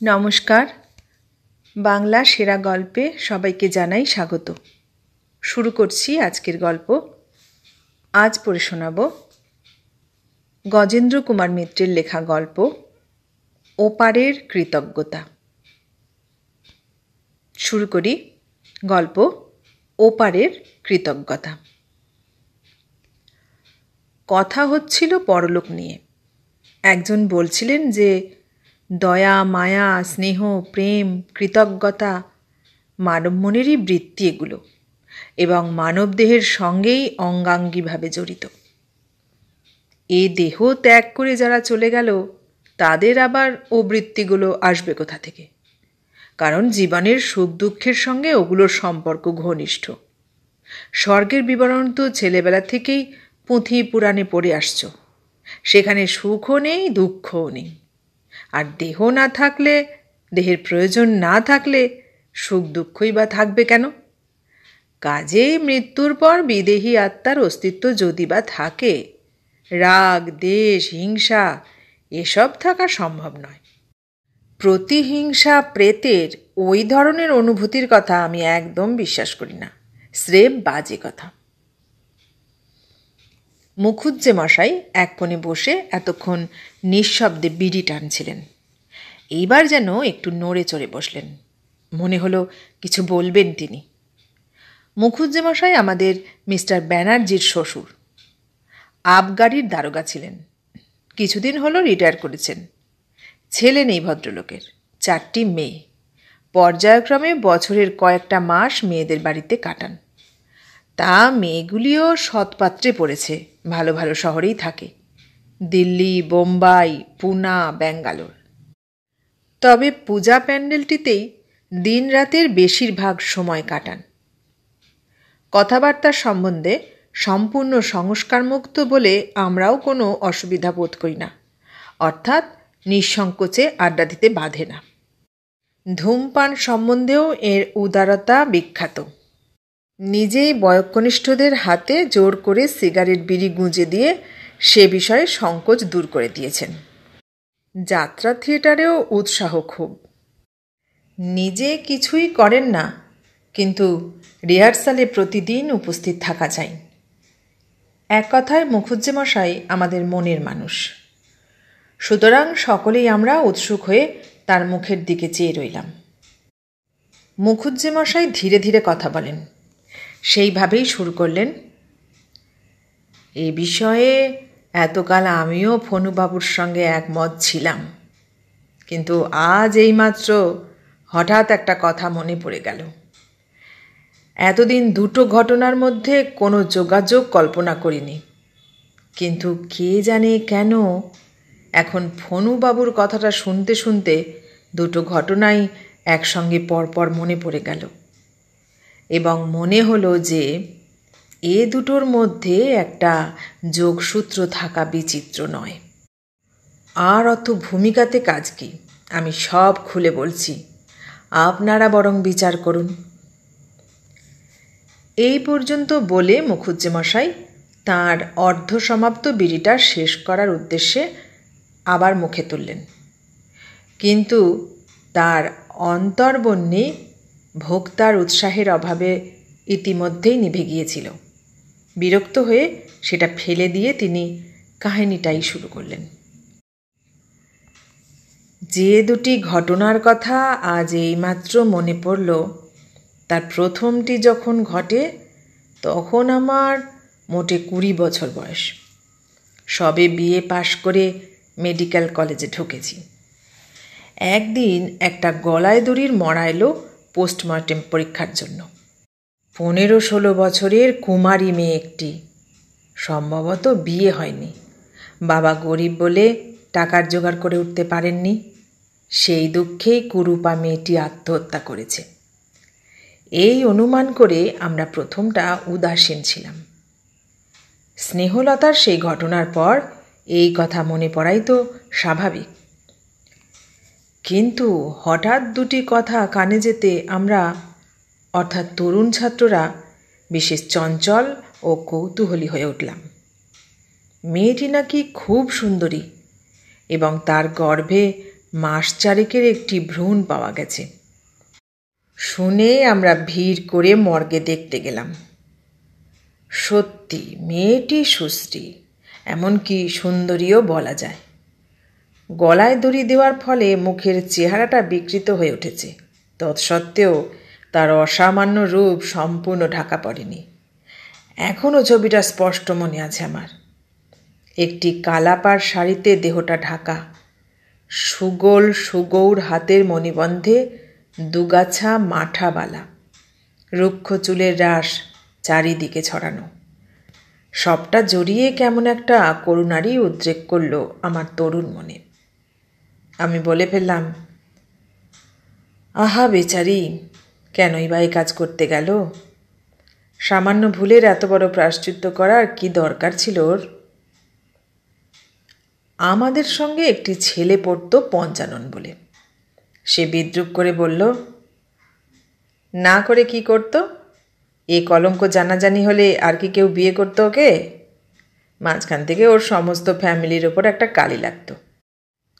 নমস্কার। বাংলা সেরা গল্পে সবাইকে জানাই স্বাগত। শুরু করছি আজকের গল্প। আজ পড়ে শোনাব গজেন্দ্র কুমার মিত্রের লেখা গল্প ওপারের কৃতজ্ঞতা। শুরু করি গল্প ওপারের কৃতজ্ঞতা। কথা হচ্ছিল পরলোক নিয়ে। একজন বলছিলেন যে দয়া, মায়া, স্নেহ, প্রেম, কৃতজ্ঞতা মানব মনেরই বৃত্তি এগুলো, এবং মানবদেহের সঙ্গেই অঙ্গাঙ্গিভাবে জড়িত। এ দেহ ত্যাগ করে যারা চলে গেল তাদের আবার ও বৃত্তিগুলো আসবে কোথা থেকে? কারণ জীবনের সুখ দুঃখের সঙ্গে ওগুলোর সম্পর্ক ঘনিষ্ঠ। স্বর্গের বিবরণ তো ছেলেবেলা থেকেই পুঁথি পুরাণে পড়ে আসছ। সেখানে সুখও নেই, দুঃখও নেই। আর দেহ না থাকলে, দেহের প্রয়োজন না থাকলে সুখ দুঃখই বা থাকবে কেন? কাজেই মৃত্যুর পর বিদেহী আত্মার অস্তিত্ব যদি বা থাকে, রাগ, দ্বেষ, হিংসা এসব থাকা সম্ভব নয়। প্রতিহিংসা প্রেতের ওই ধরনের অনুভূতির কথা আমি একদম বিশ্বাস করি না। স্রেফ বাজে কথা। মুখুজ্জে মশাই এক কোণে বসে এতক্ষণ নিঃশব্দে বিড়ি টানছিলেন। এইবার যেন একটু নড়ে চড়ে বসলেন। মনে হলো কিছু বলবেন তিনি। মুখুজ্জে মশাই আমাদের মিস্টার ব্যানার্জির শ্বশুর। আবগারির দারোগা ছিলেন। কিছুদিন হলো রিটায়ার করেছেন। ছেলে নেই ভদ্রলোকের, 4টি মেয়ে। পর্যায়ক্রমে বছরের কয়েকটা মাস মেয়েদের বাড়িতে কাটান। তা মেয়েগুলিও সৎপাত্রে পড়েছে, ভালো ভালো শহরেই থাকে। দিল্লি, বোম্বাই, পুনা, ব্যাঙ্গালোর। তবে পূজা প্যান্ডেলটিতেই দিন রাতের বেশিরভাগ সময় কাটান। কথাবার্তার সম্বন্ধে সম্পূর্ণ সংস্কারমুক্ত বলে আমরাও কোনো অসুবিধা বোধ করি না, অর্থাৎ নিঃসংকোচে আড্ডা দিতে বাধে না। ধূমপান সম্বন্ধেও এর উদারতা বিখ্যাত। নিজেই বয়ঃকনিষ্ঠদের হাতে জোর করে সিগারেট বিড়ি গুঁজে দিয়ে সে বিষয়ে সংকোচ দূর করে দিয়েছেন। যাত্রা থিয়েটারেও উৎসাহ খুব। নিজে কিছুই করেন না, কিন্তু রিহার্সালে প্রতিদিন উপস্থিত থাকা চাই। এক কথায় মুখুজ্জে মশাই আমাদের মনের মানুষ। সুতরাং সকলেই আমরা উৎসুক হয়ে তার মুখের দিকে চেয়ে রইলাম। মুখুজ্জে মশাই ধীরে ধীরে কথা বলেন। সেইভাবেই শুরু করলেন। এ বিষয়ে এতকাল আমিও ফণুবাবুর সঙ্গে একমত ছিলাম, কিন্তু আজ এইমাত্র হঠাৎ একটা কথা মনে পড়ে গেল। এতদিন দুটো ঘটনার মধ্যে কোনো যোগাযোগ কল্পনা করিনি, কিন্তু কে জানে কেন এখন ফণুবাবুর কথাটা শুনতে শুনতে দুটো ঘটনাই একসঙ্গে পরপর মনে পড়ে গেল, এবং মনে হলো যে এ দুটোর মধ্যে একটা যোগসূত্র থাকা বিচিত্র নয়। আর অত ভূমিকাতে কাজ কি? আমি সব খুলে বলছি, আপনারা বরং বিচার করুন। এই পর্যন্ত বলে মুখুজ্জে মশাই তাঁর অর্ধসমাপ্ত বিড়িটা শেষ করার উদ্দেশ্যে আবার মুখে তুললেন, কিন্তু তার অন্তর্বহ্নি ভোক্তার উৎসাহের অভাবে ইতিমধ্যেই নিভে গিয়েছিল। বিরক্ত হয়ে সেটা ফেলে দিয়ে তিনি কাহিনীটাই শুরু করলেন। যে দুটি ঘটনার কথা আজ এইমাত্র মনে পড়ল, তার প্রথমটি যখন ঘটে তখন আমার মোটে 20 বছর বয়স। সবে বিএ পাশ করে মেডিকেল কলেজে ঢুকেছি। একদিন একটা গলায় দড়ির মরা এলো পোস্টমর্টেম পরীক্ষার জন্য। 15-16 বছরের কুমারী মেয়ে একটি, সম্ভবত বিয়ে হয়নি। বাবা গরিব বলে টাকার জোগাড় করে উঠতে পারেননি। সেই দুঃখেই কুরূপা মেয়েটি আত্মহত্যা করেছে। এই অনুমান করে আমরা প্রথমটা উদাসীন ছিলাম। স্নেহলতার সেই ঘটনার পর এই কথা মনে পড়াই তো স্বাভাবিক। কিন্তু হঠাৎ দুটি কথা কানে যেতে আমরা, অর্থাৎ তরুণ ছাত্ররা, বিশেষ চঞ্চল ও কৌতূহলী হয়ে উঠলাম। মেয়েটি নাকি খুব সুন্দরী এবং তার গর্ভে মাস চারেকের একটি ভ্রূণ পাওয়া গেছে। শুনে আমরা ভিড় করে মর্গে দেখতে গেলাম। সত্যি মেয়েটি সুশ্রী, এমনকি সুন্দরীও বলা যায়। গলায় দড়ি দেওয়ার ফলে মুখের চেহারাটা বিকৃত হয়ে উঠেছে, তৎসত্ত্বেও তার অসামান্য রূপ সম্পূর্ণ ঢাকা পড়েনি। এখনও ছবিটা স্পষ্ট মনে আছে আমার। একটি কালাপাড় শাড়িতে দেহটা ঢাকা, সুগোল সুগৌর হাতের মণিবন্ধে দুগাছা মাঠাবালা, রুক্ষ চুলের রাশ চারিদিকে ছড়ানো। সবটা জড়িয়ে কেমন একটা করুণারই উদ্রেক করল আমার তরুণ মনে। আমি বলে ফেললাম, আহা বেচারি, কেনই বা এই কাজ করতে গেল? সামান্য ভুলের এত বড় প্রায়শ্চিত্ত করার কি দরকার ছিল ওর? আমাদের সঙ্গে একটি ছেলে পড়ত পঞ্চানন বলে। সে বিদ্রূপ করে বলল, না করে কি করত? এ কলঙ্ক জানাজানি হলে আর কি কেউ বিয়ে করতো ওকে? মাঝখান থেকে ওর সমস্ত ফ্যামিলির ওপর একটা কালি লাগতো।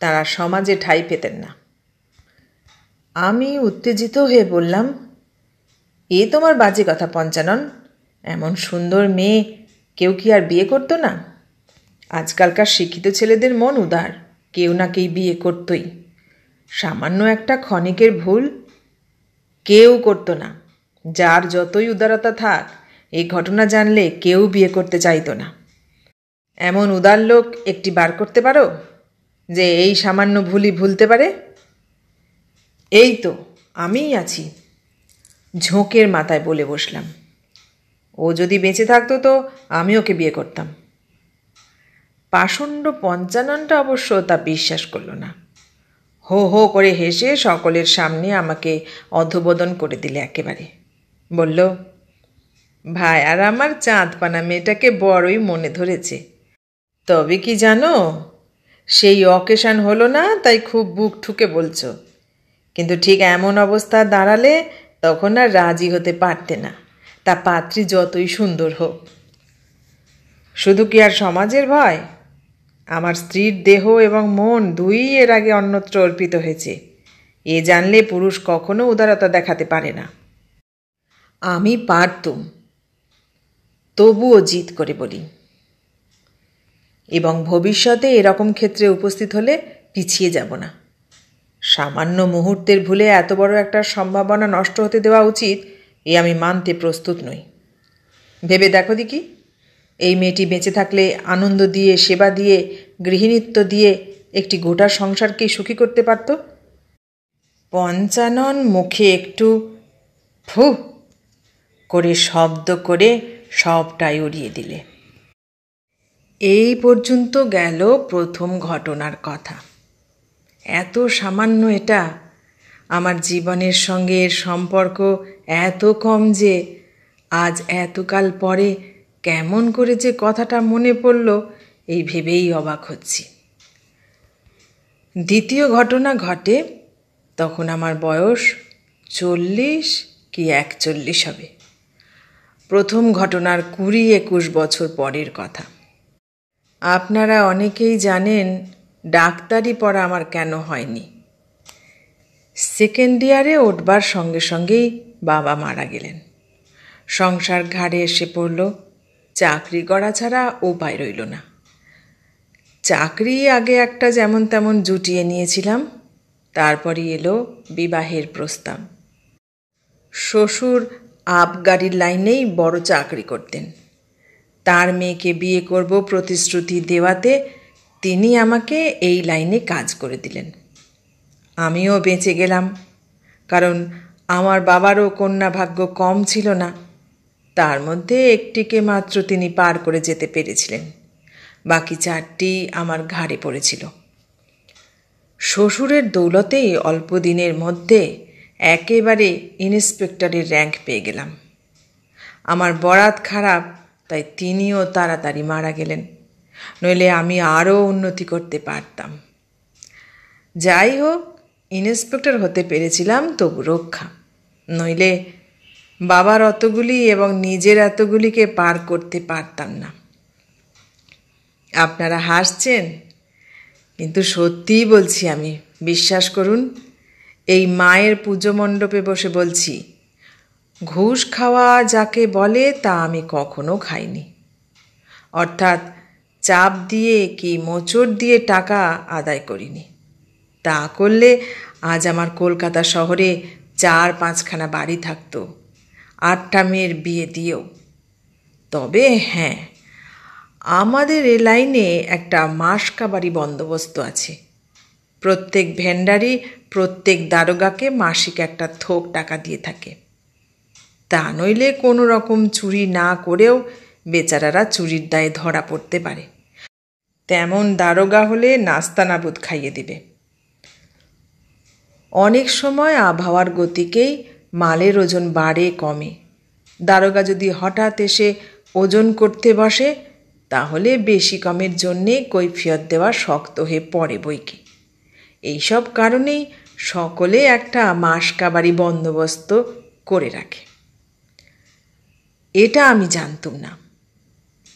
তারা সমাজে ঠাঁই পেতেন না। আমি উত্তেজিত হয়ে বললাম, এ তোমার বাজে কথা পঞ্চানন। এমন সুন্দর মেয়ে কেউ কি আর বিয়ে করতো না? আজকালকার শিক্ষিত ছেলেদের মন উদার, কেউ না কেউ বিয়ে করতই। সামান্য একটা ক্ষণিকের ভুল কেউ করতো না। যার যতই উদারতা থাক, এই ঘটনা জানলে কেউ বিয়ে করতে চাইতো না। এমন উদার লোক একটি বার করতে পারো যে এই সামান্য ভুলই ভুলতে পারে? এই তো আমিই আছি। ঝোঁকের মাথায় বলে বসলাম। ও যদি বেঁচে থাকতো তো আমি ওকে বিয়ে করতাম। পাষণ্ড পঞ্চাননটা অবশ্য তা বিশ্বাস করল না। হো হো করে হেসে সকলের সামনে আমাকে অধোবদন করে দিলে একেবারে। বলল, ভাই আর আমার চাঁদপানা মেয়েটাকে বড়ই মনে ধরেছে। তবে কি জানো, সেই অকেশান হলো না তাই খুব বুক ঠুকে বলছো, কিন্তু ঠিক এমন অবস্থা দাঁড়ালে তখন আর রাজি হতে পারতে না, তা পাত্রী যতই সুন্দর হোক। শুধু কি আর সমাজের ভয়? আমার স্ত্রীর দেহ এবং মন দুই এর আগে অন্যত্র অর্পিত হয়েছে। এ জানলে পুরুষ কখনো উদারতা দেখাতে পারে না। আমি পারতুম, তবুও জিদ করে বলি, এবং ভবিষ্যতে এরকম ক্ষেত্রে উপস্থিত হলে পিছিয়ে যাব না। সামান্য মুহূর্তের ভুলে এত বড় একটা সম্ভাবনা নষ্ট হতে দেওয়া উচিত, এ আমি মানতে প্রস্তুত নই। ভেবে দেখো দেখি, এই মেয়েটি বেঁচে থাকলে আনন্দ দিয়ে, সেবা দিয়ে, গৃহিণীত্ব দিয়ে একটি গোটা সংসারকে সুখী করতে পারত। পঞ্চানন মুখে একটু ফু করে শব্দ করে সবটাই উড়িয়ে দিলে। এই পর্যন্ত গেল প্রথম ঘটনার কথা। এত সামান্য এটা, আমার জীবনের সঙ্গে এর সম্পর্ক এত কম যে আজ এতকাল পরে কেমন করে যে কথাটা মনে পড়ল এই ভেবেই অবাক হচ্ছি। দ্বিতীয় ঘটনা ঘটে, তখন আমার বয়স 40 কি 41 হবে। প্রথম ঘটনার 20-21 বছর পরের কথা। আপনারা অনেকেই জানেন ডাক্তারি পড়া আমার কেন হয়নি। সেকেন্ড ইয়ারে উঠবার সঙ্গে সঙ্গেই বাবা মারা গেলেন। সংসার ঘাড়ে এসে পড়ল। চাকরি করা ছাড়া উপায় রইল না। চাকরি আগে একটা যেমন তেমন জুটিয়ে নিয়েছিলাম, তারপরই এলো বিবাহের প্রস্তাব। শ্বশুর আবগারির লাইনেই বড় চাকরি করতেন। তার মেয়েকে বিয়ে করব প্রতিশ্রুতি দেওয়াতে তিনি আমাকে এই লাইনে কাজ করে দিলেন। আমিও বেঁচে গেলাম, কারণ আমার বাবারও কন্যা ভাগ্য কম ছিল না। তার মধ্যে একটিকে মাত্র তিনি পার করে যেতে পেরেছিলেন, বাকি 4টি আমার ঘাড়ে পড়েছিল। শ্বশুরের দৌলতেই অল্প দিনের মধ্যে একেবারে ইন্সপেক্টরের র্যাঙ্ক পেয়ে গেলাম। আমার বরাত খারাপ, তাই তিনিও তাড়াতাড়ি মারা গেলেন, নইলে আমি আরও উন্নতি করতে পারতাম। যাই হোক, ইন্সপেক্টর হতে পেরেছিলাম তবু রক্ষা, নইলে বাবার অতগুলি এবং নিজের এতগুলিকে পার করতে পারতাম না। আপনারা হাসছেন, কিন্তু সত্যিই বলছি আমি বিশ্বাস করুন, এই মায়ের পুজো মণ্ডপে বসে বলছি, ঘুষ খাওয়া যাকে বলে তা আমি কখনো খাইনি। অর্থাৎ চাপ দিয়ে কি মোচড় দিয়ে টাকা আদায় করিনি। তা করলে আজ আমার কলকাতা শহরে 4-5খানা বাড়ি থাকতো, 8টা মেয়ের বিয়ে দিয়েও। তবে হ্যাঁ, আমাদের এ লাইনে একটা মাসকাবারি বন্দোবস্ত আছে। প্রত্যেক ভেন্ডারই প্রত্যেক দারোগাকে মাসিক একটা থোক টাকা দিয়ে থাকে। তা নইলে কোনো রকম চুরি না করেও বেচারারা চুরির দায়ে ধরা পড়তে পারে। তেমন দারোগা হলে নাস্তানাবুদ খাইয়ে দিবে। অনেক সময় আবহাওয়ার গতিকেই মালের ওজন বাড়ে কমে। দারোগা যদি হঠাৎ এসে ওজন করতে বসে, তাহলে বেশি কমের জন্যে কৈফিয়ত দেওয়া শক্ত হয়ে পড়ে বইকি। এইসব কারণেই সকলে একটা মাসকাবারি বন্দোবস্ত করে রাখে। এটা আমি জানতুম না।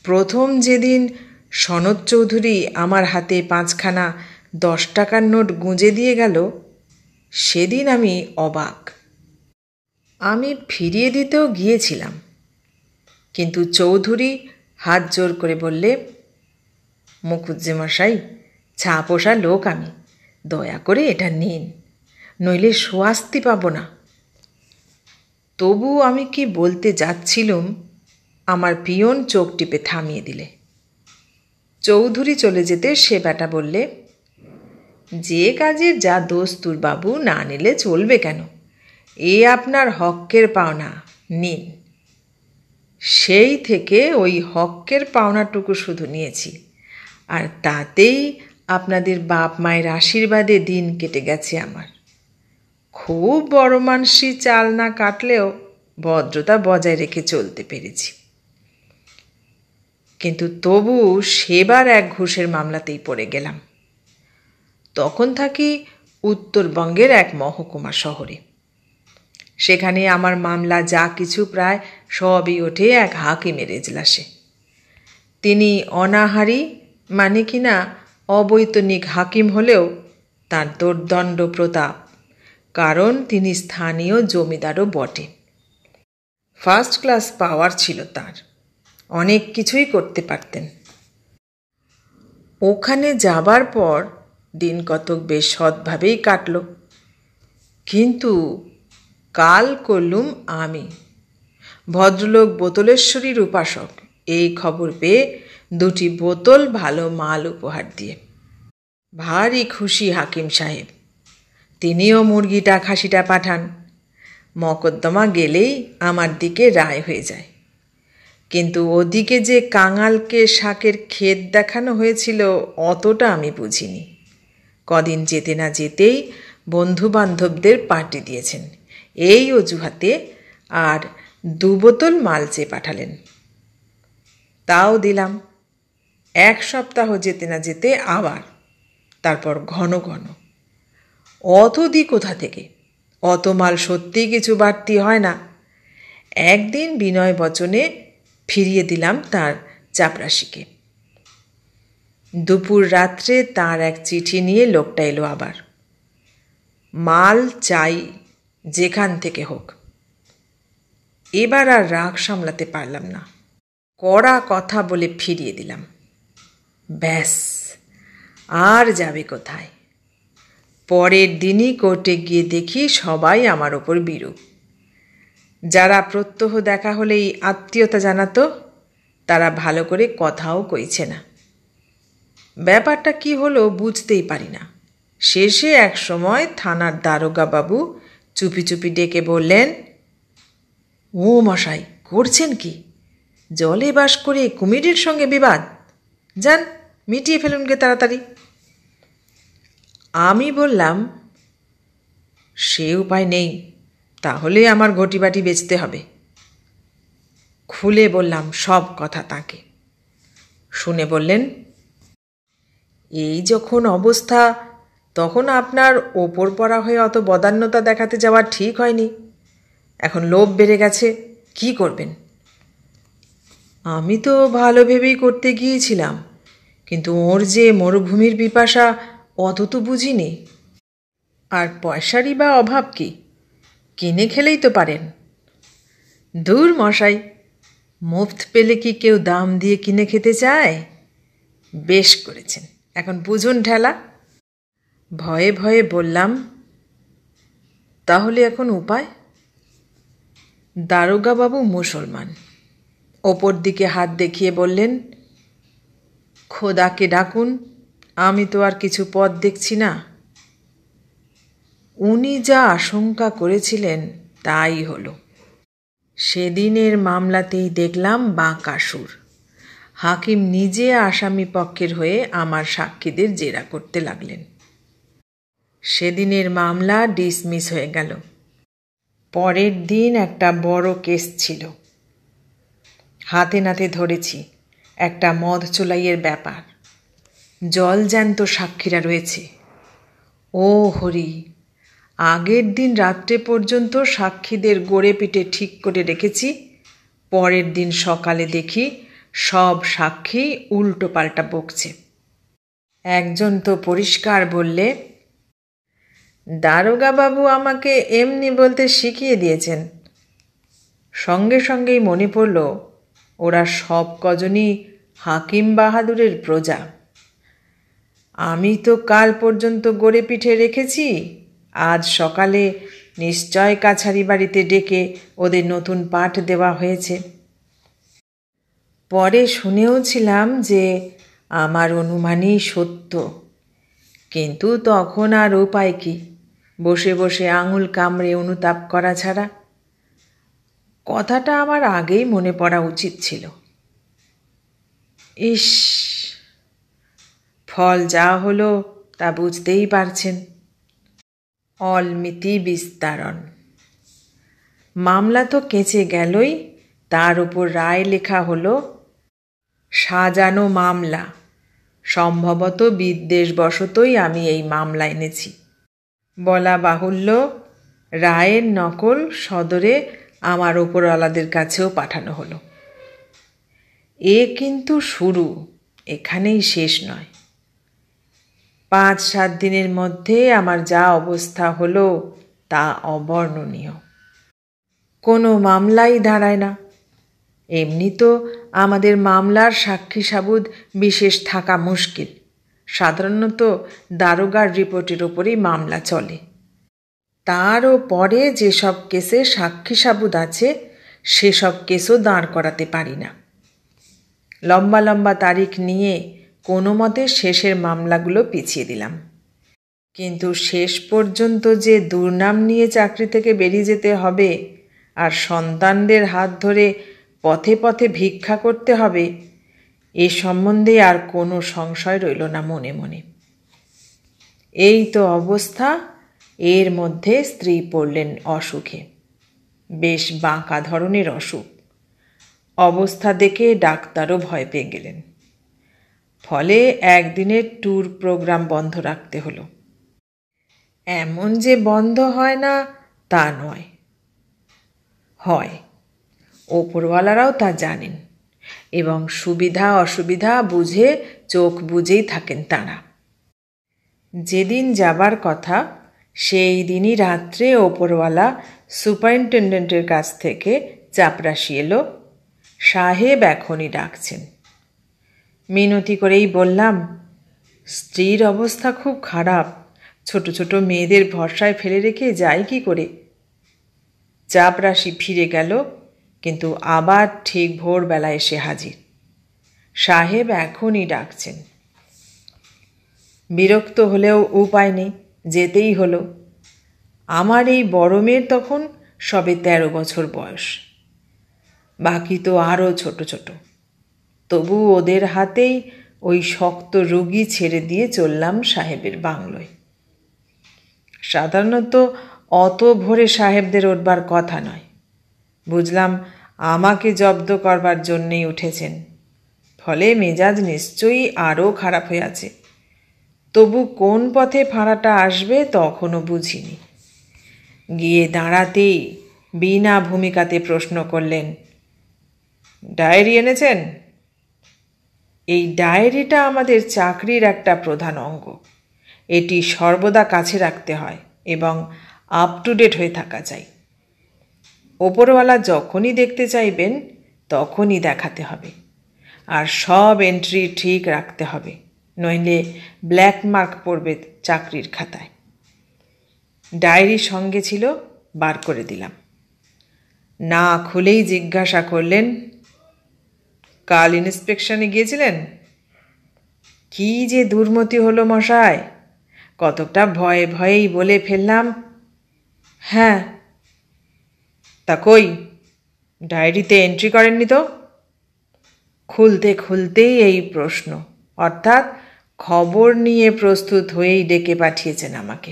প্রথম যেদিন সনদ চৌধুরী আমার হাতে 5খানা 10 টাকার নোট গুঁজে দিয়ে গেল, সেদিন আমি অবাক। আমি ফিরিয়ে দিতেও গিয়েছিলাম, কিন্তু চৌধুরী হাত জোর করে বললে, মুখুজ্জেমশাই, ছাপোষা লোক আমি, দয়া করে এটা নিন, নইলে শাস্তি পাব না। তবু আমি কি বলতে যাচ্ছিলুম, আমার পিয়ন চোখ টিপে থামিয়ে দিলে। চৌধুরী চলে যেতে সে বেটা বললে, যে কাজের যা দস্তুর বাবু, না নিলে চলবে কেন? এ আপনার হক্কের পাওনা, নিন। সেই থেকে ওই হক্কের পাওনাটুকু শুধু নিয়েছি, আর তাতেই আপনাদের বাপ মায়ের আশীর্বাদে দিন কেটে গেছে আমার। খুব বড় মানসি চাল না কাটলেও ভদ্রতা বজায় রেখে চলতে পেরেছি। কিন্তু তবু সেবার এক ঘুষের মামলাতেই পড়ে গেলাম। তখন থাকি উত্তরবঙ্গের এক মহকুমা শহরে। সেখানে আমার মামলা যা কিছু প্রায় সবই ওঠে এক হাকিমের এজলাসে। তিনি অনাহারী মানে কিনা অবৈতনিক হাকিম হলেও তার দুর্দণ্ড প্রতাপ, কারণ তিনি স্থানীয় জমিদারও বটে। ফার্স্ট ক্লাস পাওয়ার ছিল তার, অনেক কিছুই করতে পারতেন। ওখানে যাবার পর দিন কতক বেশ সৎভাবেই কাটল। কিন্তু কাল করলুম আমি। ভদ্রলোক বোতলেশ্বরীর উপাসক, এই খবর পেয়ে 2টি বোতল ভালো মাল উপহার দিয়ে ভারী খুশি হাকিম সাহেব। তিনিও মুরগিটা খাসিটা পাঠান। মকদ্দমা গেলেই আমার দিকে রায় হয়ে যায়। কিন্তু ওদিকে যে কাঙালকে শাকের ক্ষেত দেখানো হয়েছিল, অতটা আমি বুঝিনি। কদিন যেতে না যেতেই বন্ধুবান্ধবদের পার্টি দিয়েছেন এই অজুহাতে, আর 2 বোতল মাল চেয়ে পাঠালেন। তাও দিলাম। 1 সপ্তাহ যেতে না যেতে আবার, তারপর ঘন ঘন। অত দি কোথা থেকে? অত মাল সত্যিই কিছু বাড়তি হয় না। একদিন বিনয় বচনে ফিরিয়ে দিলাম তার চাপরাশিকে। দুপুর রাত্রে তার এক চিঠি নিয়ে লোকটা এলো আবার। মাল চাই, যেখান থেকে হোক। এবার আর রাগ সামলাতে পারলাম না, কড়া কথা বলে ফিরিয়ে দিলাম। ব্যাস, আর যাবে কোথায়? পরের দিনই কোর্টে গিয়ে দেখি সবাই আমার ওপর বিরূপ। যারা প্রত্যহ দেখা হলেই আত্মীয়তা জানাতো, তারা ভালো করে কথাও কইছে না। ব্যাপারটা কি হলো বুঝতেই পারি না। শেষে এক সময় থানার দারোগা বাবু চুপি চুপি ডেকে বললেন, ও মশাই, করছেন কি? জলে বাস করে কুমিরের সঙ্গে বিবাদ? যান, মিটিয়ে ফেলুন গে তাড়াতাড়ি। আমি বললাম, সে উপায় নেই, তাহলে আমার ঘটিবাটি বেচতে হবে। খুলে বললাম সব কথা তাকে। শুনে বললেন, এই যখন অবস্থা, তখন আপনার ওপর পড়া হয়ে অত বদান্যতা দেখাতে যাওয়া ঠিক হয়নি। এখন লোভ বেড়ে গেছে, কি করবেন? আমি তো ভালো ভেবেই করতে গিয়েছিলাম, কিন্তু ওর যে মরুভূমির পিপাসা, অত তো বুঝিনি। আর পয়সারই বা অভাব কি? কিনে খেলেই তো পারেন। দূর মশাই, মুফত পেলে কি কেউ দাম দিয়ে কিনে খেতে চায়? বেশ করেছেন, এখন বুঝুন ঠেলা। ভয়ে ভয়ে বললাম, তাহলে এখন উপায়? দারোগাবাবু মুসলমান, ওপর দিকে হাত দেখিয়ে বললেন, খোদাকে ডাকুন, আমি তো আর কিছু পথ দেখছি না। উনি যা আশঙ্কা করেছিলেন তাই হলো। সেদিনের মামলাতেই দেখলাম বাঁকা সুর। হাকিম নিজে আসামি পক্ষের হয়ে আমার সাক্ষীদের জেরা করতে লাগলেন। সেদিনের মামলা ডিসমিস হয়ে গেল। পরের দিন একটা বড় কেস ছিল। হাতে নাতে ধরেছি, একটা মদ চোলাইয়ের ব্যাপার। জলজ্যান্ত সাক্ষীরা রয়েছে। ও হরি, আগের দিন রাত্রে পর্যন্ত সাক্ষীদের গড়ে পিটে ঠিক করে রেখেছি। পরের দিন সকালে দেখি সব সাক্ষী উল্টো পাল্টা বকছে। একজন তো পরিষ্কার বললে, দারোগাবাবু আমাকে এমনি বলতে শিখিয়ে দিয়েছেন। সঙ্গে সঙ্গেই মনে পড়ল, ওরা সব কজনই হাকিম বাহাদুরের প্রজা। আমি তো কাল পর্যন্ত গড়ে পিঠে রেখেছি, আজ সকালে নিশ্চয় কাছারি বাড়িতে ডেকে ওদের নতুন পাঠ দেওয়া হয়েছে। পরে শুনেওছিলাম যে আমার অনুমানই সত্য, কিন্তু তখন আর উপায় কি? বসে বসে আঙুল কামড়ে অনুতাপ করা ছাড়া। কথাটা আমার আগেই মনে পড়া উচিত ছিল। ইস, ফল যা হলো তা বুঝতেই পারছেন। অলমিতি বিস্তারণ। মামলা তো কেঁচে গেলই, তার উপর রায় লেখা হলো সাজানো মামলা। সম্ভবত বিদ্বেষবশতই আমি এই মামলা এনেছি। বলা বাহুল্য, রায়ের নকল সদরে আমার ওপরওয়ালাদের কাছেও পাঠানো হলো। এ কিন্তু শুরু, এখানেই শেষ নয়। 5-7 দিনের মধ্যে আমার যা অবস্থা হলো তা অবর্ণনীয়। কোনো মামলাই দাঁড়ায় না। এমনি তো আমাদের মামলার সাক্ষী সাবুদ বিশেষ থাকা মুশকিল। সাধারণত দারোগার রিপোর্টের ওপরেই মামলা চলে। তারও পরে যেসব কেসে সাক্ষী সাবুদ আছে সেসব কেসও দাঁড় করাতে পারি না। লম্বা লম্বা তারিখ নিয়ে কোনো মতে শেষের মামলাগুলো পিছিয়ে দিলাম। কিন্তু শেষ পর্যন্ত যে দুর্নাম নিয়ে চাকরি থেকে বেরিয়ে যেতে হবে আর সন্তানদের হাত ধরে পথে পথে ভিক্ষা করতে হবে, এ সম্বন্ধে আর কোনো সংশয় রইল না মনে মনে। এই তো অবস্থা। এর মধ্যে স্ত্রী পড়লেন অসুখে। বেশ বাঁকা ধরনের অসুখ। অবস্থা দেখে ডাক্তারও ভয় পেয়ে গেলেন। ফলে একদিনের ট্যুর প্রোগ্রাম বন্ধ রাখতে হলো। এমন যে বন্ধ হয় না তা নয়, হয়। ওপরওয়ালারাও তা জানেন এবং সুবিধা অসুবিধা বুঝে চোখ বুঝেই থাকেন তাঁরা। যেদিন যাবার কথা সেই দিনই রাত্রে ওপরওয়ালা সুপারিনটেন্ডেন্টের কাছ থেকে চাপরাশি এলো, সাহেব এখনই ডাকছেন। মিনতি করেই বললাম, স্ত্রীর অবস্থা খুব খারাপ, ছোট ছোট মেয়েদের ভরসায় ফেলে রেখে যাই কি করে। চাপরাশি ফিরে গেল, কিন্তু আবার ঠিক ভোরবেলা এসে হাজির। সাহেব এখনই ডাকছেন। বিরক্ত হলেও উপায় নেই, যেতেই হলো। আমার এই বড় মেয়ের তখন সবে 13 বছর বয়স, বাকি তো আরও ছোট ছোট। তবু ওদের হাতেই ওই শক্ত রোগী ছেড়ে দিয়ে চললাম সাহেবের বাংলোয়। সাধারণত অত ভোরে সাহেবদের উঠবার কথা নয়। বুঝলাম আমাকে জব্দ করবার জন্যেই উঠেছেন। ফলে মেজাজ নিশ্চয়ই আরও খারাপ হয়ে আছে। তবু কোন পথে ফাঁড়াটা আসবে তখনও বুঝিনি। গিয়ে দাঁড়াতেই বিনা ভূমিকাতে প্রশ্ন করলেন, ডায়েরি এনেছেন? এই ডায়েরিটা আমাদের চাকরির একটা প্রধান অঙ্গ। এটি সর্বদা কাছে রাখতে হয়। এবং আপ টু ডেট হয়ে থাকা চাই। ওপরওয়ালা যখনই দেখতে চাইবেন তখনই দেখাতে হবে, আর সব এন্ট্রি ঠিক রাখতে হবে, নইলে ব্ল্যাক মার্ক পড়বে চাকরির খাতায়। ডায়েরি সঙ্গে ছিল, বার করে দিলাম। না খুলেই জিজ্ঞাসা করলেন, কাল ইন্সপেকশনে গিয়েছিলেন? কি যে দুর্মতি হলো মশাই, কতকটা ভয়ে ভয়েই বলে ফেললাম, হ্যাঁ। তা কই, ডায়েরিতে এন্ট্রি করেননি তো? খুলতে খুলতেই এই প্রশ্ন, অর্থাৎ খবর নিয়ে প্রস্তুত হয়েই ডেকে পাঠিয়েছেন আমাকে।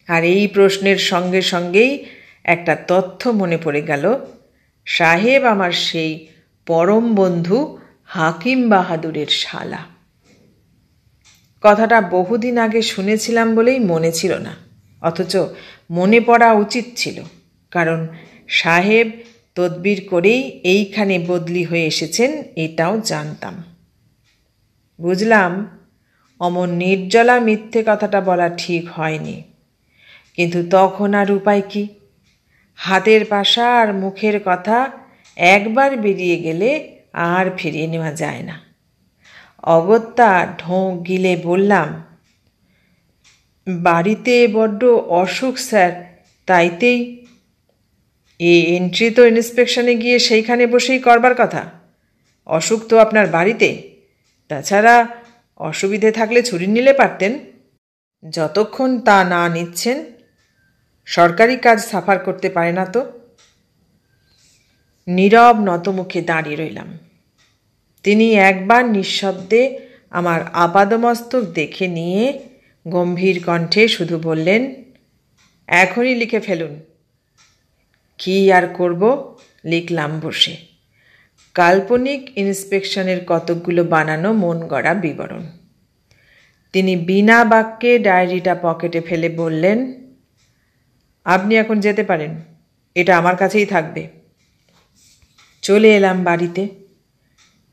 আর এই প্রশ্নের সঙ্গে সঙ্গেই একটা তথ্য মনে পড়ে গেল, সাহেব আমার সেই পরম বন্ধু হাকিম বাহাদুরের শালা। কথাটা বহুদিন আগে শুনেছিলাম বলেই মনে ছিল না, অথচ মনে পড়া উচিত ছিল, কারণ সাহেব তদবির করেই এইখানে বদলি হয়ে এসেছেন এটাও জানতাম। বুঝলাম অমন নির্জলা মিথ্যে কথাটা বলা ঠিক হয়নি, কিন্তু তখন আর উপায় কি? হাতের পাশা আর মুখের কথা একবার বেরিয়ে গেলে আর ফিরিয়ে নেওয়া যায় না। অগত্যা ঢোক গিলে বললাম, বাড়িতে বড্ড অসুখ স্যার, তাইতেই। এই এন্ট্রি তো ইন্সপেকশনে গিয়ে সেইখানে বসেই করবার কথা। অসুখ তো আপনার বাড়িতে, তাছাড়া অসুবিধে থাকলে ছুটি নিলে পারতেন। যতক্ষণ তা না নিচ্ছেন সরকারি কাজ সাফার করতে পারে না তো। নীরব নতমুখে দাঁড়িয়ে রইলাম। তিনি একবার নিঃশব্দে আমার আপাদমস্তক দেখে নিয়ে গম্ভীর কণ্ঠে শুধু বললেন, এখনই লিখে ফেলুন। কি আর করব, লিখলাম বসে। কাল্পনিক ইন্সপেকশনের কতকগুলো বানানো মন গড়া বিবরণ। তিনি বিনা বাক্যে ডায়েরিটা পকেটে ফেলে বললেন, আপনি এখন যেতে পারেন, এটা আমার কাছেই থাকবে। চলে এলাম বাড়িতে।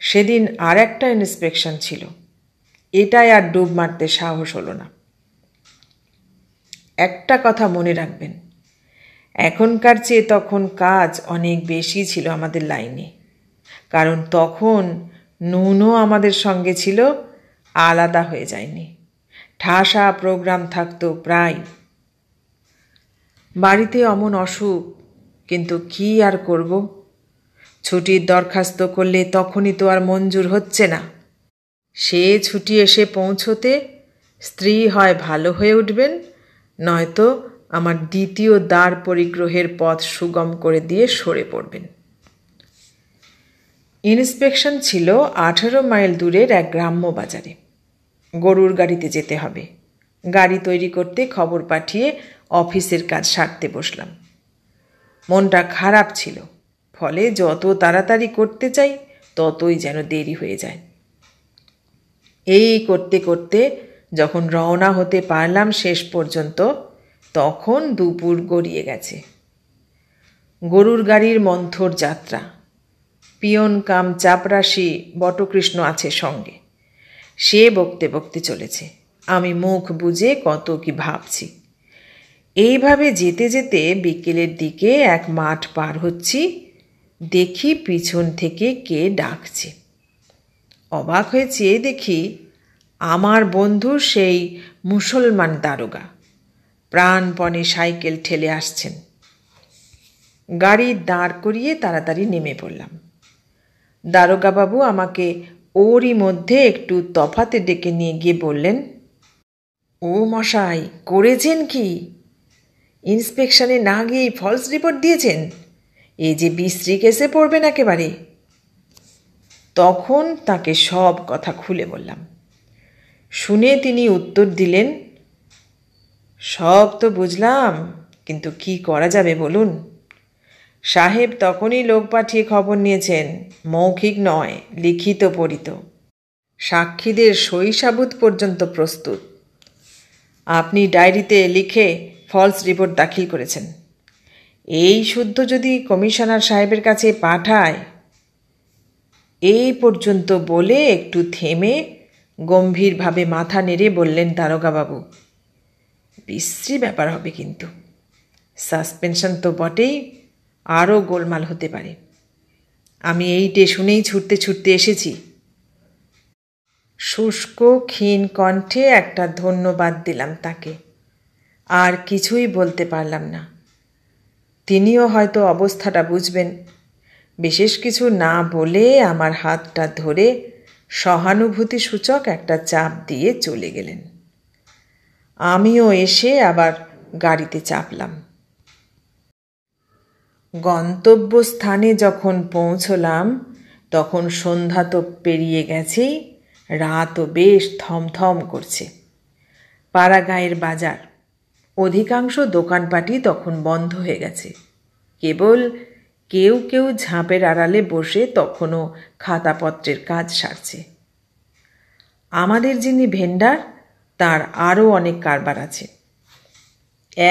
সেদিন আর একটা ইন্সপেকশন ছিল, এটাই আর ডুব মারতে সাহস হলো না। একটা কথা মনে রাখবেন, এখনকার চেয়ে তখন কাজ অনেক বেশি ছিল আমাদের লাইনে, কারণ তখন নুনও আমাদের সঙ্গে ছিল, আলাদা হয়ে যায়নি। ঠাসা প্রোগ্রাম থাকতো প্রায়। বাড়িতে অমন অসুখ, কিন্তু কি আর করব? ছুটির দরখাস্ত করলে তখনই তো আর মঞ্জুর হচ্ছে না। সে ছুটি এসে পৌঁছতে স্ত্রী হয় ভালো হয়ে উঠবেন, নয়তো আমার দ্বিতীয় দ্বার পরিগ্রহের পথ সুগম করে দিয়ে সরে পড়বেন। ইন্সপেকশন ছিল 18 মাইল দূরের এক গ্রাম্য বাজারে। গরুর গাড়িতে যেতে হবে। গাড়ি তৈরি করতে খবর পাঠিয়ে অফিসের কাজ সারতে বসলাম। মনটা খারাপ ছিল, ফলে যত তাড়াতাড়ি করতে চাই ততই যেন দেরি হয়ে যায়। এই করতে করতে যখন রওনা হতে পারলাম শেষ পর্যন্ত, তখন দুপুর গড়িয়ে গেছে। গরুর গাড়ির মন্থর যাত্রা। পিয়ন কাম চাপরাশি বটকৃষ্ণ আছে সঙ্গে। সে বকতে বকতে চলেছে, আমি মুখ বুজে কত কি ভাবছি। এইভাবে যেতে যেতে বিকেলের দিকে এক মাঠ পার হচ্ছি, দেখি পিছন থেকে কে ডাকছে। অবাক হয়ে চেয়ে দেখি আমার বন্ধু সেই মুসলমান দারোগা প্রাণপণে সাইকেল ঠেলে আসছেন। গাড়ি দাঁড় করিয়ে তাড়াতাড়ি নেমে পড়লাম। দারোগাবাবু আমাকে ওরই মধ্যে একটু তফাতে ডেকে নিয়ে গিয়ে বললেন, ও মশাই, করেছেন কি? ইন্সপেকশনে না গিয়েই ফলস রিপোর্ট দিয়েছেন? এই যে বিশ্রী কেসে পড়বেন একেবারে। তখন তাকে সব কথা খুলে বললাম। শুনে তিনি উত্তর দিলেন, সব তো বুঝলাম, কিন্তু কি করা যাবে বলুন। সাহেব তখনই লোক পাঠিয়ে খবর নিয়েছেন, মৌখিক নয়, লিখিত পড়িত। সাক্ষীদের সই সাবুত পর্যন্ত প্রস্তুত। আপনি ডায়েরিতে লিখে ফলস রিপোর্ট দাখিল করেছেন। এই শুদ্ধ যদি কমিশনার সাহেবের কাছে পাঠায়। এই পর্যন্ত বলে একটু থেমে গম্ভীরভাবে মাথা নেড়ে বললেন দারোগাবাবু, বিশ্রী ব্যাপার হবে কিন্তু। সাসপেনশন তো বটেই, আরও গোলমাল হতে পারে। আমি এইটে শুনেই ছুটতে ছুটতে এসেছি। শুষ্ক ক্ষীণ কণ্ঠে একটা ধন্যবাদ দিলাম তাকে। আর কিছুই বলতে পারলাম না। তিনিও হয়তো অবস্থাটা বুঝবেন। বিশেষ কিছু না বলে আমার হাতটা ধরে সহানুভূতিসূচক একটা চাপ দিয়ে চলে গেলেন। আমিও এসে আবার গাড়িতে চাপলাম। গন্তব্যস্থানে যখন পৌঁছলাম তখন সন্ধ্যা তো পেরিয়ে গেছেই, রাতও বেশ থমথম করছে। পাড়াগাঁয়ের বাজার, অধিকাংশ দোকানপাটই তখন বন্ধ হয়ে গেছে। কেবল কেউ কেউ ঝাঁপের আড়ালে বসে তখনও খাতাপত্রের কাজ সারছে। আমাদের যিনি ভেন্ডার, তার আরও অনেক কারবার আছে।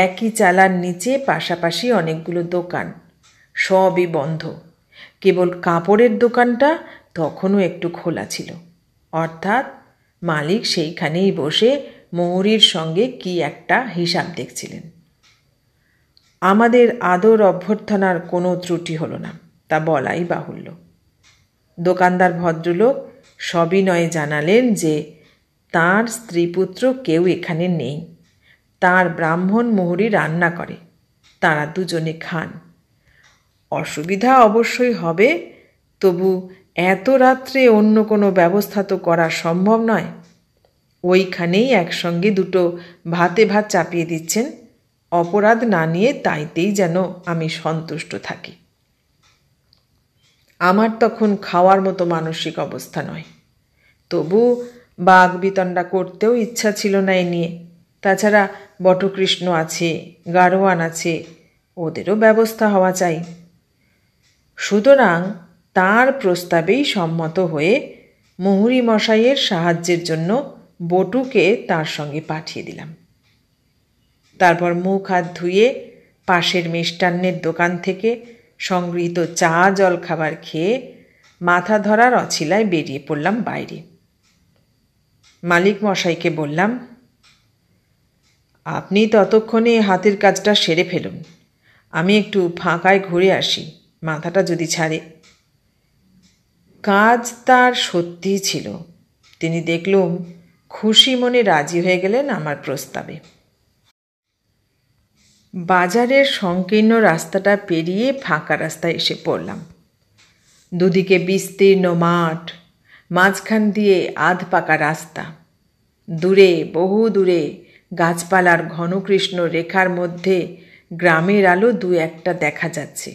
একই চালার নিচে পাশাপাশি অনেকগুলো দোকান, সবই বন্ধ। কেবল কাপড়ের দোকানটা তখনও একটু খোলা ছিল, অর্থাৎ মালিক সেইখানেই বসে মৌরির সঙ্গে কি একটা হিসাব দেখছিলেন। আমাদের আদর অভ্যর্থনার কোনো ত্রুটি হলো না, তা বলাই বাহুল্য। দোকানদার ভদ্রলোক সবিনয়ে জানালেন যে তাঁর স্ত্রীপুত্র কেউ এখানে নেই। তাঁর ব্রাহ্মণ মোহরি রান্না করে, তাঁরা দুজনে খান। অসুবিধা অবশ্যই হবে, তবু এত রাত্রে অন্য কোনো ব্যবস্থা তো করা সম্ভব নয়। ওইখানেই একসঙ্গে দুটো ভাতে ভাত চাপিয়ে দিচ্ছেন। অপরাধ না নিয়ে তাইতেই যেন আমি সন্তুষ্ট থাকি। আমার তখন খাওয়ার মতো মানসিক অবস্থা নয়, তবু বাঘ বিতণ্ডা করতেও ইচ্ছা ছিল না এ নিয়ে। তাছাড়া বটকৃষ্ণ আছে, গাড়োয়ান আছে, ওদেরও ব্যবস্থা হওয়া চাই। সুতরাং তার প্রস্তাবেই সম্মত হয়ে মুহুরী মশাইয়ের সাহায্যের জন্য বটুকে তার সঙ্গে পাঠিয়ে দিলাম। তারপর মুখ হাত ধুয়ে পাশের মিষ্টান্নের দোকান থেকে সংগৃহীত চা জল খাবার খেয়ে মাথা ধরার অছিলায় বেরিয়ে পড়লাম বাইরে। মালিক মশাইকে বললাম, আপনি ততক্ষণে হাতের কাজটা সেরে ফেলুন, আমি একটু ফাঁকায় ঘুরে আসি, মাথাটা যদি ছাড়ে। কাজ তার সত্যিই ছিল। তিনি দেখলুম খুশি মনে রাজি হয়ে গেলেন আমার প্রস্তাবে। বাজারের সংকীর্ণ রাস্তাটা পেরিয়ে ফাঁকা রাস্তায় এসে পড়লাম। দুদিকে বিস্তীর্ণ মাঠ, মাঝখান দিয়ে আধ পাকা রাস্তা। দূরে, বহু দূরে গাছপালার ঘনকৃষ্ণ রেখার মধ্যে গ্রামের আলো দু একটা দেখা যাচ্ছে।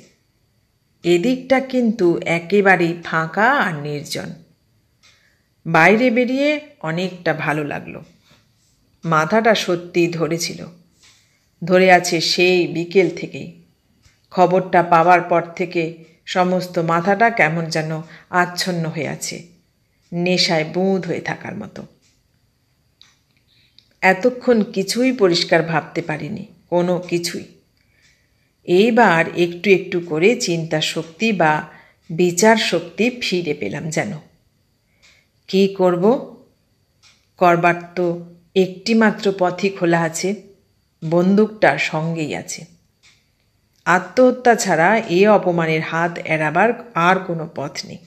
এদিকটা কিন্তু একেবারেই ফাঁকা আর নির্জন। বাইরে বেরিয়ে অনেকটা ভালো লাগলো। মাথাটা সত্যিই ধরেছিল, ধরে আছে সেই বিকেল থেকেই। খবরটা পাওয়ার পর থেকে সমস্ত মাথাটা কেমন যেন আচ্ছন্ন হয়ে আছে, নেশায় বুঁদ হয়ে থাকার মতো। এতক্ষণ কিছুই পরিষ্কার ভাবতে পারিনি, কোনো কিছুই। এইবার একটু একটু করে চিন্তা শক্তি বা বিচার শক্তি ফিরে পেলাম যেন। কি করব? করবার তো একটি মাত্র পথই খোলা আছে, বন্দুকটা সঙ্গেই আছে। আত্মহত্যা ছাড়া এ অপমানের হাত এড়াবার আর কোনো পথ নেই।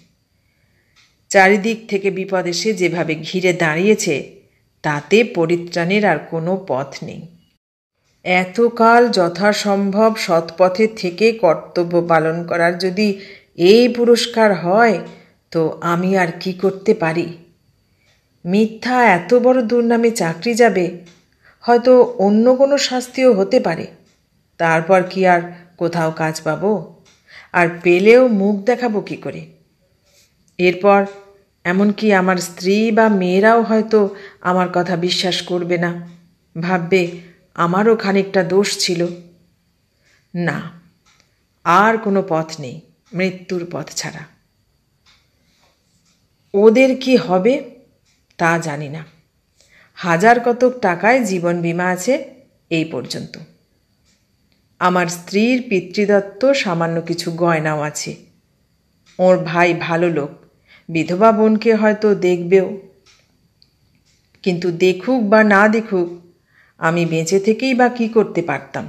চারিদিক থেকে বিপদ এসে যেভাবে ঘিরে দাঁড়িয়েছে, তাতে পরিত্রাণের আর কোনো পথ নেই। এতকাল যথাসম্ভব সৎপথে থেকে কর্তব্য পালন করার যদি এই পুরস্কার হয়, তো আমি আর কি করতে পারি? মিথ্যা এত বড় দুর্নামে চাকরি যাবে, হয়তো অন্য কোনো শাস্তিও হতে পারে। তারপর কি আর কোথাও কাজ পাবো? আর পেলেও মুখ দেখাবো কি করে? এরপর এমনকি আমার স্ত্রী বা মেয়েরাও হয়তো আমার কথা বিশ্বাস করবে না, ভাববে আমারও খানিকটা দোষ ছিল। না, আর কোনো পথ নেই মৃত্যুর পথ ছাড়া। ওদের কি হবে তা জানি না। 1000 কতক টাকায় জীবন বীমা আছে এই পর্যন্ত। আমার স্ত্রীর পিতৃদত্ত সামান্য কিছু গয়নাও আছে। ওর ভাই ভালো লোক, বিধবা বোনকে হয়তো দেখবেও। কিন্তু দেখুক বা না দেখুক, আমি বেঁচে থেকেই বা কী করতে পারতাম?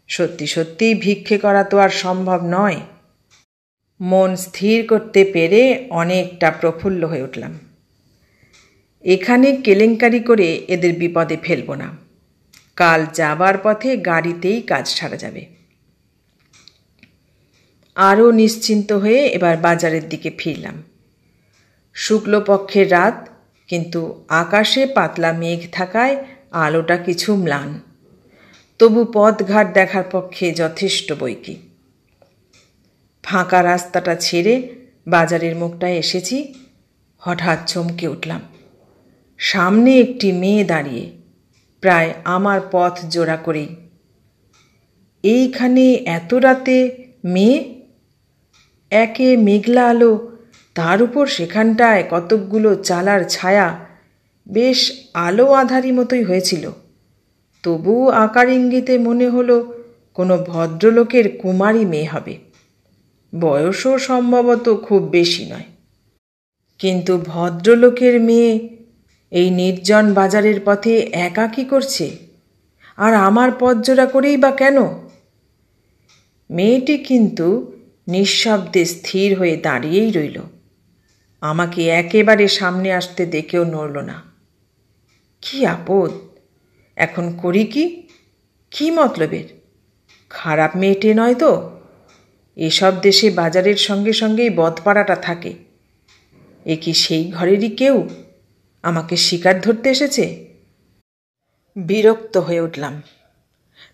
সত্যি সত্যিই ভিক্ষে করা তো আর সম্ভব নয়। মন স্থির করতে পেরে অনেকটা প্রফুল্ল হয়ে উঠলাম। এখানে কেলেঙ্কারি করে এদের বিপদে ফেলব না। কাল যাবার পথে গাড়িতেই কাজ সারা যাবে। আরও নিশ্চিন্ত হয়ে এবার বাজারের দিকে ফিরলাম। শুক্লপক্ষের রাত, কিন্তু আকাশে পাতলা মেঘ থাকায় আলোটা কিছু ম্লান। তবু পথঘাট দেখার পক্ষে যথেষ্ট বৈকি। ফাঁকা রাস্তাটা ছেড়ে বাজারের মুখটায় এসেছি, হঠাৎ চমকে উঠলাম। সামনে একটি মেয়ে দাঁড়িয়ে, প্রায় আমার পথ জোড়া করেই। এইখানে এত রাতে মেয়ে? একে মেঘলা আলো, তার উপর সেখানটায় কতকগুলো চালার ছায়া, বেশ আলো আঁধারি মতোই হয়েছিল। তবুও আকার ইঙ্গিতে মনে হলো কোনো ভদ্রলোকের কুমারী মেয়ে হবে। বয়সও সম্ভবত খুব বেশি নয়। কিন্তু ভদ্রলোকের মেয়ে এই নির্জন বাজারের পথে একা কী করছে? আর আমার পথ জোড়া করেই বা কেন? মেয়েটি কিন্তু নিঃশব্দে স্থির হয়ে দাঁড়িয়েই রইল। আমাকে একেবারে সামনে আসতে দেখেও নড়ল না। কি আপদ! এখন করি কি? কি মতলবের? খারাপ মেয়েটে নয় তো? এসব দেশে বাজারের সঙ্গে সঙ্গেই বদপাড়াটা থাকে। এ কি সেই ঘরেরই কেউ? আমাকে শিকার ধরতে এসেছে? বিরক্ত হয়ে উঠলাম।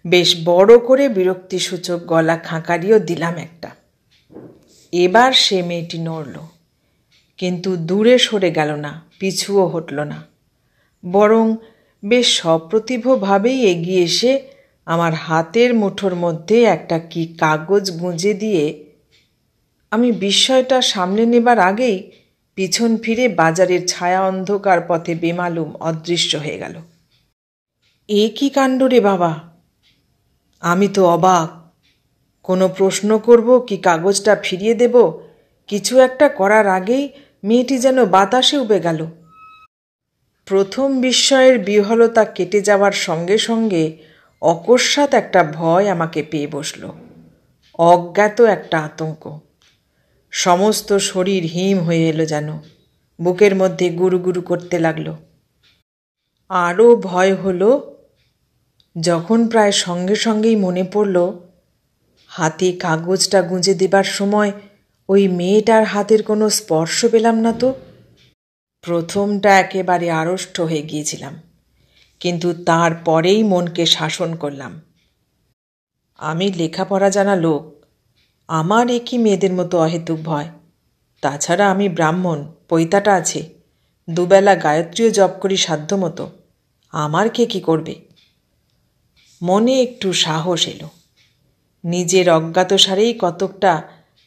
বেশ বড় করে বিরক্তিসূচক গলা খাঁকারিও দিলাম একটা। এবার সে মেয়েটি নড়ল, কিন্তু দূরে সরে গেল না, পিছুও হটল না। বরং বেশ সপ্রতিভভাবেই এগিয়ে এসে আমার হাতের মুঠোর মধ্যে একটা কি কাগজ গুঁজে দিয়ে আমি বিস্ময়টা সামলে নেবার আগেই পিছন ফিরে বাজারের ছায়া অন্ধকার পথে বেমালুম অদৃশ্য হয়ে গেল। এ কি কাণ্ড রে বাবা! আমি তো অবাক। কোনো প্রশ্ন করব কি কাগজটা ফিরিয়ে দেব, কিছু একটা করার আগেই মেয়েটি যেন বাতাসে উবে গেল। প্রথম বিস্ময়ের বিহ্বলতা কেটে যাওয়ার সঙ্গে সঙ্গে অকস্মাৎ একটা ভয় আমাকে পেয়ে বসল, অজ্ঞাত একটা আতঙ্ক। সমস্ত শরীর হিম হয়ে এলো যেন, বুকের মধ্যে গুরু গুরু করতে লাগলো। আরও ভয় হলো যখন প্রায় সঙ্গে সঙ্গেই মনে পড়ল হাতে কাগজটা গুঁজে দেবার সময় ওই মেয়েটার হাতের কোনো স্পর্শ পেলাম না তো। প্রথমটা একেবারে আড়ষ্ট হয়ে গিয়েছিলাম, কিন্তু তারপরেই মনকে শাসন করলাম। আমি লেখাপড়া জানা লোক, আমার একই মেয়েদের মতো অহেতুক ভয়। তাছাড়া আমি ব্রাহ্মণ, পৈতাটা আছে, দুবেলা গায়ত্রীও জপ করি সাধ্য মতো। আমার কে কি করবে? মনে একটু সাহস এলো। নিজের অজ্ঞাতসারেই কতকটা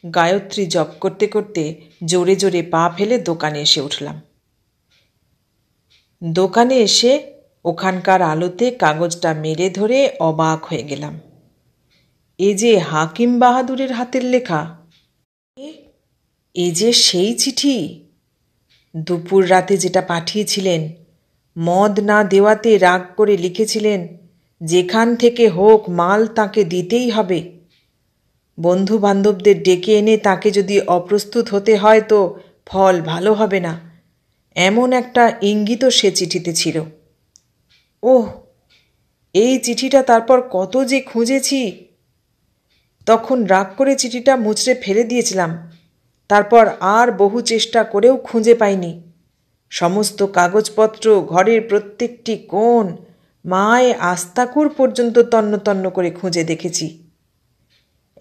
গায়ত্রী জপ করতে করতে জোরে জোরে পা ফেলে দোকানে এসে উঠলাম। দোকানে এসে ওখানকার আলোতে কাগজটা মেরে ধরে অবাক হয়ে গেলাম। এ যে হাকিম বাহাদুরের হাতের লেখা। এ যে সেই চিঠি দুপুর রাতে যেটা পাঠিয়েছিলেন। মদ না দেওয়াতে রাগ করে লিখেছিলেন, যেখান থেকে হোক মাল তাকে দিতেই হবে। বন্ধু বান্ধবদের ডেকে এনে তাকে যদি অপ্রস্তুত হতে হয় তো ফল ভালো হবে না, এমন একটা ইঙ্গিতও সে চিঠিতে ছিল। ওহ, এই চিঠিটা তারপর কত যে খুঁজেছি। তখন রাগ করে চিঠিটা মুচড়ে ফেলে দিয়েছিলাম। তারপর আর বহু চেষ্টা করেও খুঁজে পাইনি। সমস্ত কাগজপত্র, ঘরের প্রত্যেকটি কোণ, মায়ে আস্তাকুর পর্যন্ত তন্ন তন্ন করে খুঁজে দেখেছি।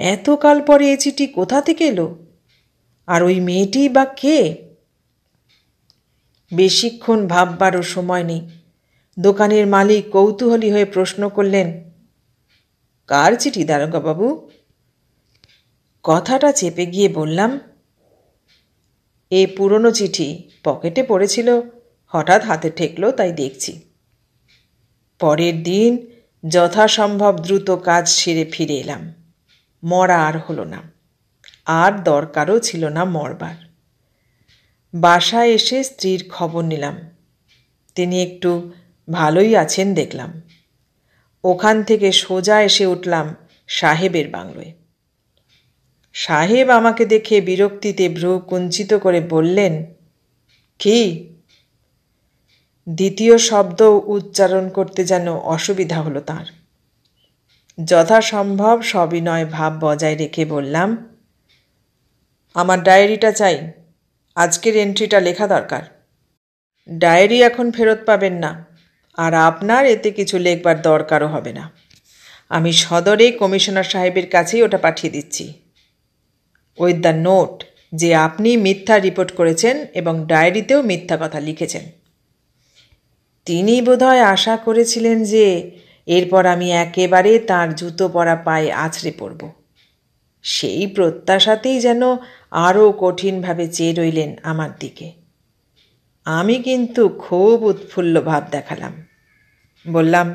এতকাল পরে এ চিঠি কোথা থেকে এলো? আর ওই মেয়েটি বা কে? বেশিক্ষণ ভাববারও সময় নেই। দোকানের মালিক কৌতূহলী হয়ে প্রশ্ন করলেন, কার চিঠি দারোগাবাবু? কথাটা চেপে গিয়ে বললাম, এ পুরনো চিঠি, পকেটে পড়েছিল, হঠাৎ হাতে ঠেকলো তাই দেখছি। পরের দিন যথাসম্ভব দ্রুত কাজ সেরে ফিরে এলাম। মরা আর হলো না, আর দরকারও ছিল না মরবার। বাসায় এসে স্ত্রীর খবর নিলাম। তিনি একটু ভালোই আছেন দেখলাম। ওখান থেকে সোজা এসে উঠলাম সাহেবের বাংলোয়। সাহেব আমাকে দেখে বিরক্তিতে ভ্রু কুঞ্চিত করে বললেন, কি? দ্বিতীয় শব্দ উচ্চারণ করতে যেন অসুবিধা হলো তাঁর। যথাসম্ভব সবিনয় ভাব বজায় রেখে বললাম, আমার ডায়েরিটা চাই, আজকের এন্ট্রিটা লেখা দরকার। ডায়েরি এখন ফেরত পাবেন না, আর আপনার এতে কিছু লেখবার দরকারও হবে না। আমি সদরে কমিশনার সাহেবের কাছেই ওটা পাঠিয়ে দিচ্ছি, উইথ দ্য নোট যে আপনি মিথ্যা রিপোর্ট করেছেন এবং ডায়েরিতেও মিথ্যা কথা লিখেছেন। তিনি বোধহয় আশা করেছিলেন যে এরপর আমি একেবারে তাঁর জুতো পরা পায়ে আছড়ে পড়ব। সেই প্রত্যাশাতেই যেন আরও কঠিনভাবে চেয়ে রইলেন আমার দিকে। আমি কিন্তু খুব উৎফুল্ল ভাব দেখালাম। বললাম,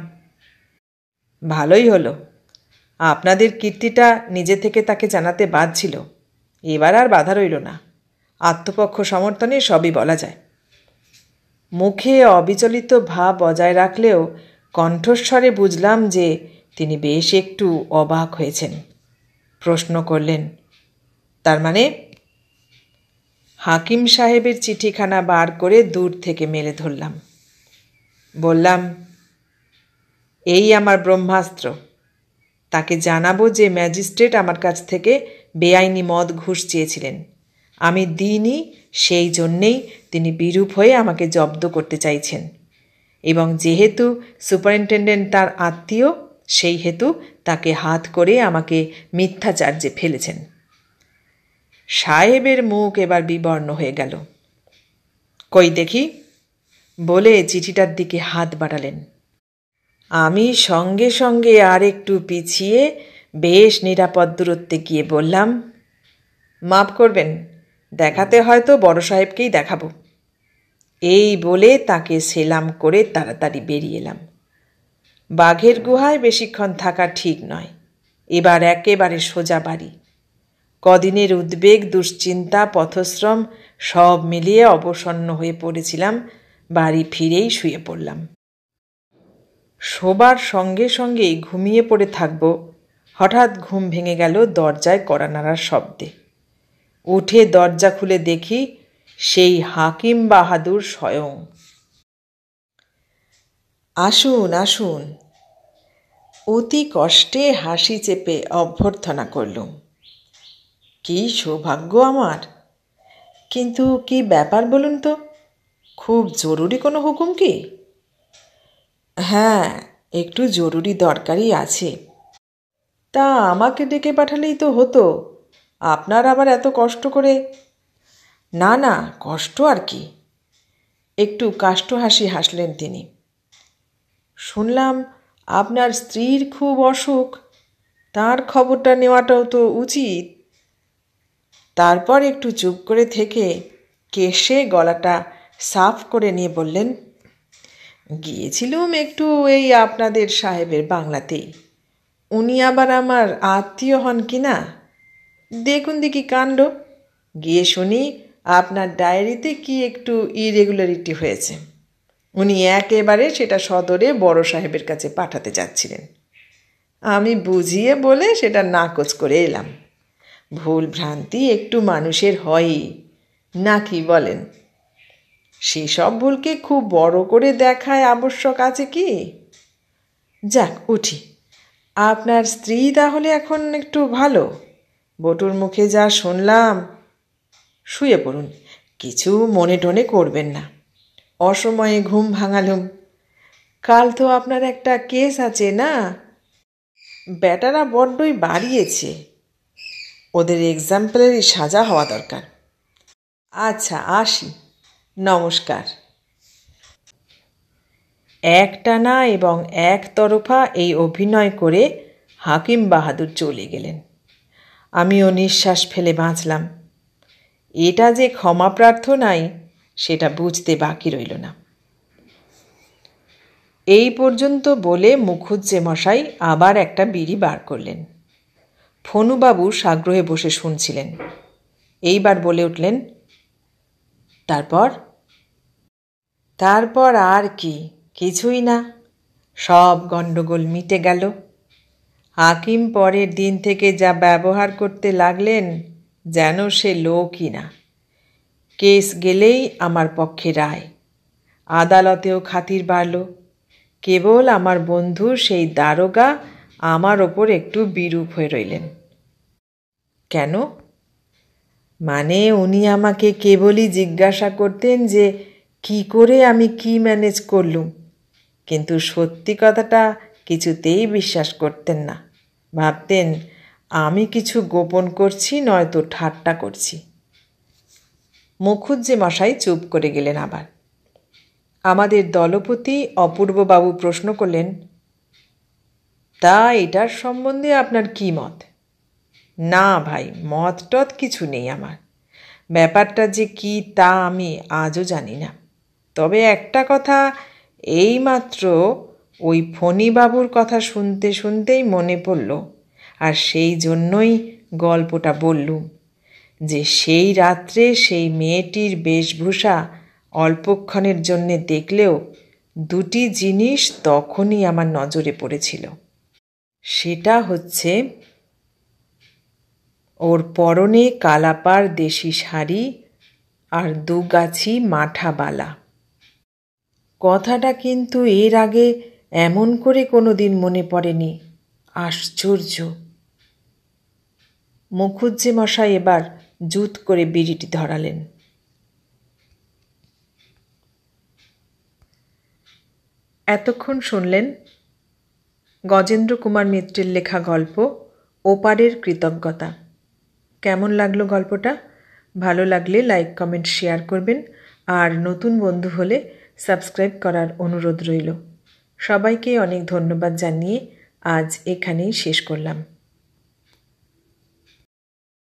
ভালোই হলো, আপনাদের কীর্তিটা নিজে থেকে তাকে জানাতে বাদ ছিল, এবার আর বাধা রইল না, আত্মপক্ষ সমর্থনে সবই বলা যায়। মুখে অবিচলিত ভাব বজায় রাখলেও কণ্ঠস্বরে বুঝলাম যে তিনি বেশ একটু অবাক হয়েছেন। প্রশ্ন করলেন, তার মানে? হাকিম সাহেবের চিঠিখানা বার করে দূর থেকে মেলে ধরলাম। বললাম, এই আমার ব্রহ্মাস্ত্র। তাকে জানাবো যে ম্যাজিস্ট্রেট আমার কাছ থেকে বেআইনি মদ ঘুষ চেয়েছিলেন, আমি দিইনি, সেই জন্যেই তিনি বিরূপ হয়ে আমাকে জব্দ করতে চাইছেন, এবং যেহেতু সুপারিনটেনডেন্ট তার আত্মীয়, সেই হেতু তাকে হাত করে আমাকে মিথ্যা চার্জে ফেলেছেন। সাহেবের মুখ এবার বিবর্ণ হয়ে গেল। কই দেখি বলে চিঠিটার দিকে হাত বাড়ালেন। আমি সঙ্গে সঙ্গে আর একটু পিছিয়ে বেশ নিরাপদ দূরত্বে গিয়ে বললাম, মাফ করবেন, দেখাতে হয়তো বড় সাহেবকেই দেখাবো। এই বলে তাকে সেলাম করে তাড়াতাড়ি বেরিয়ে এলাম। বাঘের গুহায় বেশিক্ষণ থাকা ঠিক নয়, এবার একেবারে সোজা বাড়ি। কদিনের উদ্বেগ, দুশ্চিন্তা, পথশ্রম সব মিলিয়ে অবসন্ন হয়ে পড়েছিলাম। বাড়ি ফিরেই শুয়ে পড়লাম। শোবার সঙ্গে সঙ্গেই ঘুমিয়ে পড়ে থাকব, হঠাৎ ঘুম ভেঙে গেল দরজায় কড়া নাড়ার শব্দে। উঠে দরজা খুলে দেখি সেই হাকিম বাহাদুর স্বয়ং। আসুন আসুন, অতি কষ্টে হাসি চেপে অভ্যর্থনা করলুম। কি সৌভাগ্য আমার! কিন্তু কি ব্যাপার বলুন তো, খুব জরুরি কোনো হুকুম কি? হ্যাঁ, একটু জরুরি দরকারই আছে। তা আমাকে ডেকে পাঠালেই তো হতো, আপনার আবার এত কষ্ট করে। না না, কষ্ট আর কি। একটু কাষ্ঠ হাসি হাসলেন তিনি। শুনলাম আপনার স্ত্রীর খুব অসুখ, তার খবরটা নেওয়াটাও তো উচিত। তারপর একটু চুপ করে থেকে কেশে গলাটা সাফ করে নিয়ে বললেন, গিয়েছিলুম একটু এই আপনাদের সাহেবের বাংলাতেই। উনি আবার আমার আত্মীয় হন কি না, দেখুন দেখি কাণ্ড। গিয়ে শুনি আপনার ডায়েরিতে কি একটু ইরেগুলারিটি হয়েছে। উনি একেবারে সেটা সদরে বড় সাহেবের কাছে পাঠাতে চাচ্ছিলেন। আমি বুঝিয়ে বলে সেটা নাকচ করে এলাম। ভুল ভ্রান্তি একটু মানুষের হয়ই, না কি বলেন? সেসব ভুলকে খুব বড় করে দেখায় আবশ্যক আছে কি? যাক, উঠি। আপনার স্ত্রী তাহলে এখন একটু ভালো? বটুর মুখে যা শুনলাম। শুয়ে পড়ুন, কিছু মনে টনে করবেন না। অসময়ে ঘুম ভাঙালুম। কাল তো আপনার একটা কেস আছে না? ব্যাটারা বড্ডই বাড়িয়েছে, ওদের এক্সাম্পলারি সাজা হওয়া দরকার। আচ্ছা, আসি, নমস্কার। একটানা এবং একতরফা এই অভিনয় করে হাকিম বাহাদুর চলে গেলেন। আমিও নিঃশ্বাস ফেলে বাঁচলাম। এটা যে ক্ষমা প্রার্থনাই সেটা বুঝতে বাকি রইল না। এই পর্যন্ত বলে মুখুজ্জে মশাই আবার একটা বিড়ি বার করলেন। ফণুবাবু সাগ্রহে বসে শুনছিলেন। এইবার বলে উঠলেন, তারপর? তারপর আর কি, কিছুই না। সব গণ্ডগোল মিটে গেল। হাকিম পরের দিন থেকে যা ব্যবহার করতে লাগলেন যেন সে লোকই না। কেস গেলেই আমার পক্ষে রায়। আদালতেও খাতির বাড়ল। কেবল আমার বন্ধু সেই দারোগা আমার ওপর একটু বিরূপ হয়ে রইলেন। কেন? মানে উনি আমাকে কেবলই জিজ্ঞাসা করতেন যে কি করে আমি কি ম্যানেজ করলুম, কিন্তু সত্যি কথাটা কিছুতেই বিশ্বাস করতেন না। ভাবতেন আমি কিছু গোপন করছি, নয়তো ঠাট্টা করছি। মুখুজ্জে মশাই চুপ করে গেলেন। আবার আমাদের দলপতি অপূর্ববাবু প্রশ্ন করলেন, তা এটার সম্বন্ধে আপনার কি মত? না ভাই, মত টত কিছু নেই আমার। ব্যাপারটা যে কি তা আমি আজও জানি না। তবে একটা কথা এইমাত্র ওই ফণীবাবুর কথা শুনতে শুনতেই মনে পড়ল, আর সেই জন্যই গল্পটা বললুম, যে সেই রাত্রে সেই মেয়েটির বেশভূষা অল্পক্ষণের জন্যে দেখলেও দুটি জিনিস তখনই আমার নজরে পড়েছিল। সেটা হচ্ছে ওর পরনে কালাপাড় দেশি শাড়ি আর দুগাছি মাঠা বালা। কথাটা কিন্তু এর আগে এমন করে কোনো দিন মনে পড়েনি। আশ্চর্য! মুখুজ্জে মশাই এবার জুত করে বিড়িটি ধরালেন। এতক্ষণ শুনলেন গজেন্দ্র কুমার মিত্রের লেখা গল্প ওপারের কৃতজ্ঞতা। কেমন লাগলো গল্পটা? ভালো লাগলে লাইক, কমেন্ট, শেয়ার করবেন, আর নতুন বন্ধু হলে সাবস্ক্রাইব করার অনুরোধ রইল। সবাইকে অনেক ধন্যবাদ জানিয়ে আজ এখানেই শেষ করলাম।